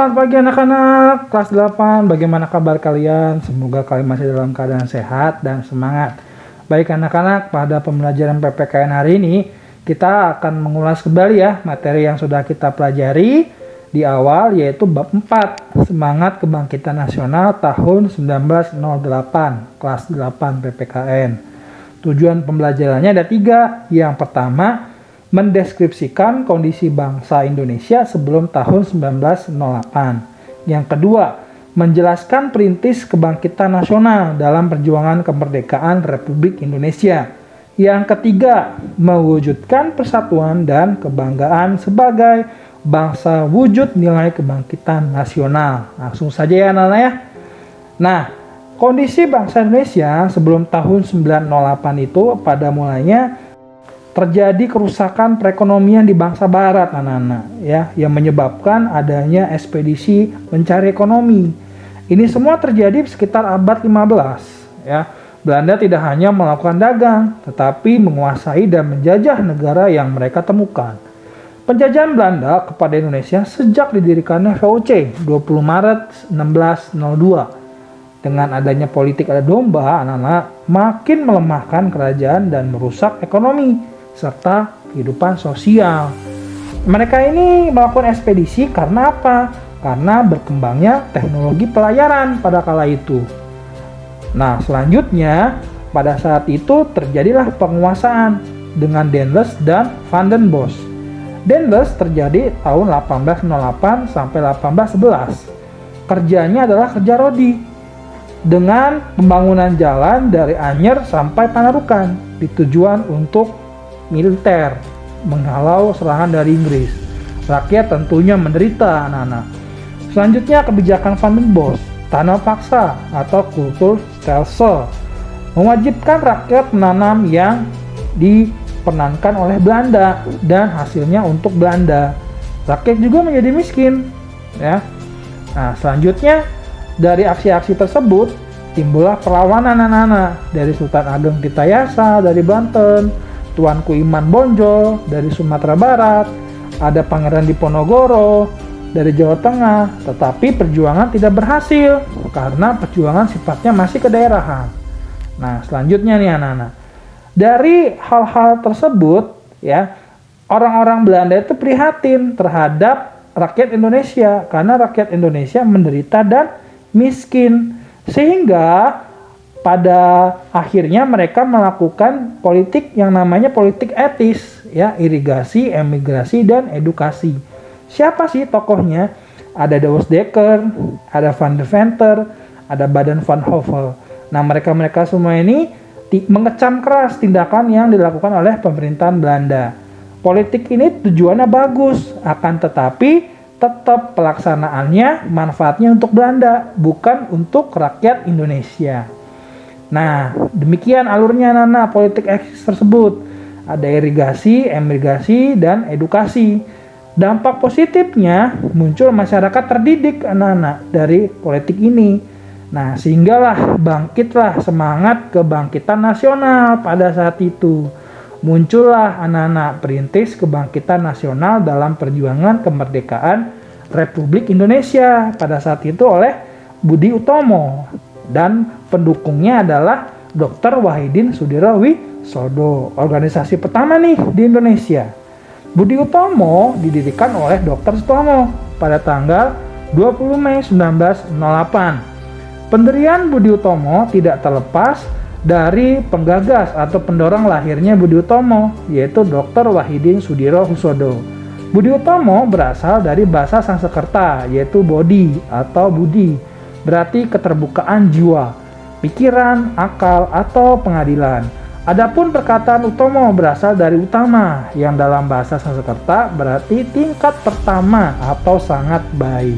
Selamat pagi anak-anak kelas 8. Bagaimana kabar kalian? Semoga kalian masih dalam keadaan sehat dan semangat. Baik anak-anak, pada pembelajaran PPKN hari ini kita akan mengulas kembali ya materi yang sudah kita pelajari di awal, yaitu bab 4, Semangat Kebangkitan Nasional tahun 1908, kelas 8 PPKN. Tujuan pembelajarannya ada 3. Yang pertama, mendeskripsikan kondisi bangsa Indonesia sebelum tahun 1908. Yang kedua, menjelaskan perintis kebangkitan nasional dalam perjuangan kemerdekaan Republik Indonesia. Yang ketiga, mewujudkan persatuan dan kebanggaan sebagai bangsa wujud nilai kebangkitan nasional. Langsung saja ya anak-anak ya. Nah, kondisi bangsa Indonesia sebelum tahun 1908 itu pada mulanya terjadi kerusakan perekonomian di bangsa barat anak-anak ya, yang menyebabkan adanya ekspedisi mencari ekonomi. Ini semua terjadi sekitar abad 15 ya. Belanda tidak hanya melakukan dagang tetapi menguasai dan menjajah negara yang mereka temukan. Penjajahan Belanda kepada Indonesia sejak didirikannya VOC 20 Maret 1602. Dengan adanya politik adu domba, anak-anak makin melemahkan kerajaan dan merusak ekonomi serta kehidupan sosial. Mereka ini melakukan ekspedisi karena apa? Karena berkembangnya teknologi pelayaran pada kala itu. Nah, selanjutnya pada saat itu terjadilah penguasaan dengan Daendels dan Van den Bosch. Daendels terjadi tahun 1808 sampai 1811. Kerjanya adalah kerja rodi dengan pembangunan jalan dari Anyer sampai Panarukan, ditujuan untuk militer, menghalau serangan dari Inggris. Rakyat tentunya menderita anak-anak. Selanjutnya kebijakan Van den Bosch, tanam paksa atau kultur stelsel, mewajibkan rakyat menanam yang dipenankan oleh Belanda dan hasilnya untuk Belanda. Rakyat juga menjadi miskin ya. Nah, selanjutnya dari aksi-aksi tersebut timbullah perlawanan anak-anak dari Sultan Ageng Tirtayasa dari Banten, Tuanku Iman Bonjol dari Sumatera Barat, ada Pangeran Diponegoro dari Jawa Tengah, tetapi perjuangan tidak berhasil karena perjuangan sifatnya masih kedaerahan. Nah, selanjutnya nih anak-anak. Dari hal-hal tersebut ya, orang-orang Belanda itu prihatin terhadap rakyat Indonesia karena rakyat Indonesia menderita dan miskin, sehingga pada akhirnya mereka melakukan politik yang namanya politik etis ya, irigasi, emigrasi, dan edukasi. Siapa sih tokohnya? Ada De Dekker, ada Van der Venter, ada Baden van Hove. Nah, mereka semua ini mengecam keras tindakan yang dilakukan oleh pemerintahan Belanda. Politik ini tujuannya bagus, akan tetapi tetap pelaksanaannya manfaatnya untuk Belanda, bukan untuk rakyat Indonesia. Nah, demikian alurnya anak-anak politik eksis tersebut. Ada irigasi, emigrasi, dan edukasi. Dampak positifnya muncul masyarakat terdidik anak-anak dari politik ini. Nah, sehinggalah bangkitlah semangat kebangkitan nasional pada saat itu. Muncullah anak-anak perintis kebangkitan nasional dalam perjuangan kemerdekaan Republik Indonesia pada saat itu oleh Budi Utomo. Dan pendukungnya adalah Dr. Wahidin Sudirowisodo, organisasi pertama nih di Indonesia. Budi Utomo didirikan oleh Dr. Sutomo pada tanggal 20 Mei 1908. Pendirian Budi Utomo tidak terlepas dari penggagas atau pendorong lahirnya Budi Utomo, yaitu Dr. Wahidin Sudirowisodo. Budi Utomo berasal dari bahasa Sanskerta, yaitu Bodhi atau Budi, berarti keterbukaan jiwa, pikiran, akal, atau pengadilan. Adapun perkataan Utomo berasal dari utama, yang dalam bahasa Sanskerta berarti tingkat pertama atau sangat baik.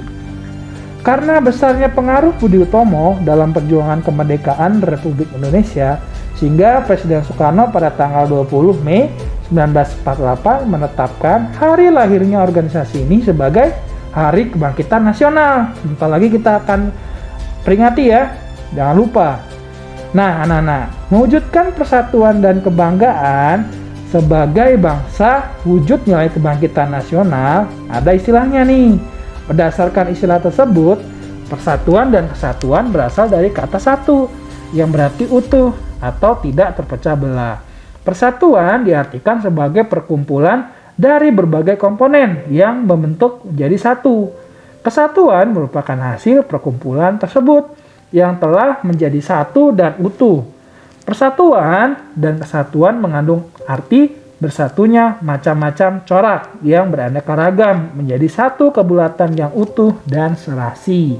Karena besarnya pengaruh Budi Utomo dalam perjuangan kemerdekaan Republik Indonesia, sehingga Presiden Soekarno pada tanggal 20 Mei 1948 menetapkan hari lahirnya organisasi ini sebagai Hari Kebangkitan Nasional. Sebentar lagi kita akan peringati ya, jangan lupa. Nah, anak-anak, mewujudkan persatuan dan kebanggaan sebagai bangsa wujud nilai kebangkitan nasional, ada istilahnya nih, Berdasarkan istilah tersebut, persatuan dan kesatuan berasal dari kata satu, yang berarti utuh atau tidak terpecah belah. Persatuan diartikan sebagai perkumpulan dari berbagai komponen yang membentuk menjadi satu. Kesatuan merupakan hasil perkumpulan tersebut yang telah menjadi satu dan utuh. Persatuan dan kesatuan mengandung arti bersatunya macam-macam corak yang beraneka ragam menjadi satu kebulatan yang utuh dan serasi.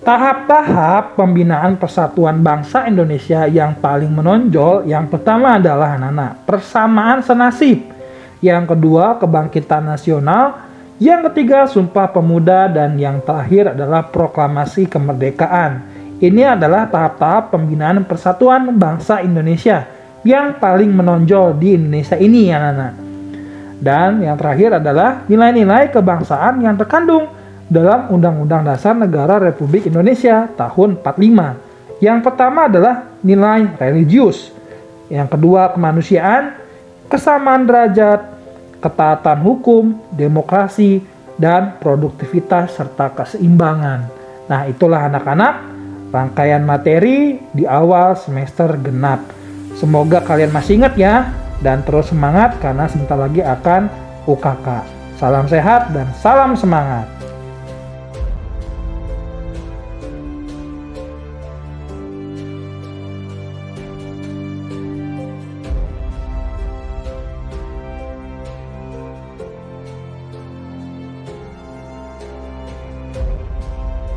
Tahap-tahap pembinaan persatuan bangsa Indonesia yang paling menonjol, yang pertama adalah anak-anak persamaan senasib, yang kedua kebangkitan nasional, yang ketiga Sumpah Pemuda, dan yang terakhir adalah proklamasi kemerdekaan. Ini adalah tahap-tahap pembinaan persatuan bangsa Indonesia yang paling menonjol di Indonesia ini, anak-anak. Dan yang terakhir adalah nilai-nilai kebangsaan yang terkandung dalam Undang-Undang Dasar Negara Republik Indonesia tahun 45. Yang pertama adalah nilai religius, yang kedua kemanusiaan, kesamaan derajat, ketaatan hukum, demokrasi, dan produktivitas serta keseimbangan. Nah, itulah anak-anak rangkaian materi di awal semester genap. Semoga kalian masih ingat ya, dan terus semangat karena sebentar lagi akan UKK. Salam sehat dan salam semangat.